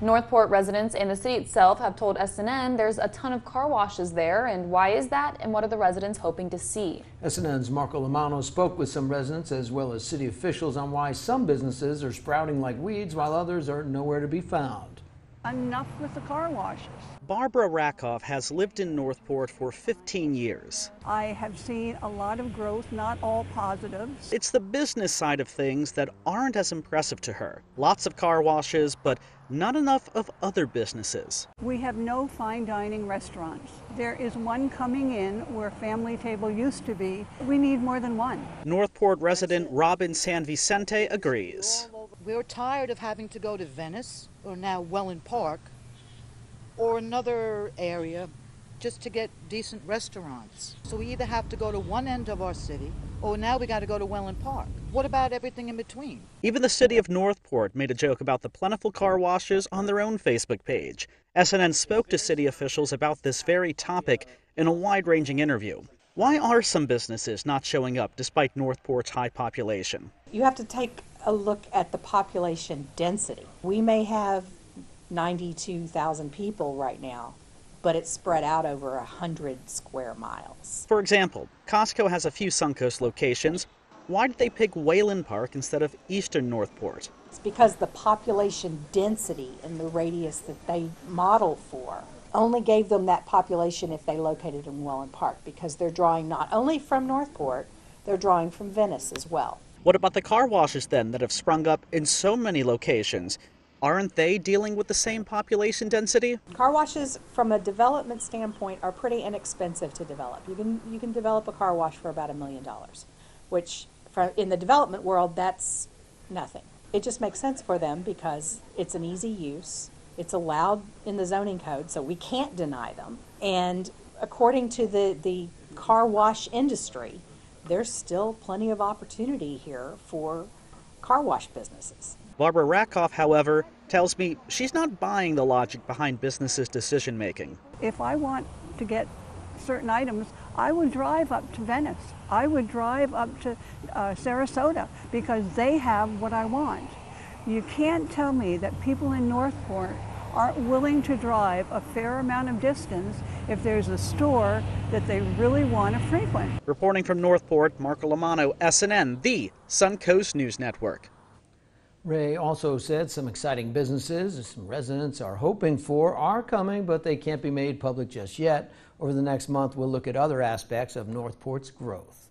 Northport residents and the city itself have told SNN there's a ton of car washes there, and why is that, and what are the residents hoping to see? SNN's Marco Lamano spoke with some residents as well as city officials on why some businesses are sprouting like weeds while others are nowhere to be found. Enough with the car washes. Barbara Rakoff has lived in Northport for 15 years. I have seen a lot of growth, not all positives. It's the business side of things that aren't as impressive to her. Lots of car washes, but not enough of other businesses. We have no fine dining restaurants. There is one coming in where Family Table used to be. We need more than one. Northport resident Robin San Vicente agrees. We're tired of having to go to Venice, or now Welland Park, or another area just to get decent restaurants. So we either have to go to one end of our city, or now we got to go to Welland Park. What about everything in between? Even the city of Northport made a joke about the plentiful car washes on their own Facebook page. SNN spoke to city officials about this very topic in a wide-ranging interview. Why are some businesses not showing up despite Northport's high population? You have to take a look at the population density. We may have 92,000 people right now, but it's spread out over 100 square miles. For example, Costco has a few Suncoast locations. Why did they pick Wayland Park instead of eastern Northport? It's because the population density and the radius that they model for only gave them that population if they located in Welland Park, because they're drawing not only from Northport, they're drawing from Venice as well. What about the car washes then that have sprung up in so many locations? Aren't they dealing with the same population density? Car washes, from a development standpoint, are pretty inexpensive to develop. You can develop a car wash for about $1 million, which in the development world, that's nothing. It just makes sense for them because it's an easy use. It's allowed in the zoning code, so we can't deny them. And according to the car wash industry, there's still plenty of opportunity here for car wash businesses. Barbara Rakoff, however, tells me she's not buying the logic behind businesses' decision-making. If I want to get certain items, I would drive up to Venice. I would drive up to Sarasota because they have what I want. You can't tell me that people in Northport aren't willing to drive a fair amount of distance if there's a store that they really want to frequent. Reporting from Northport, Marco Lamano, SNN, the Suncoast News Network. Ray also said some exciting businesses some residents are hoping for are coming, but they can't be made public just yet. Over the next month, we'll look at other aspects of Northport's growth.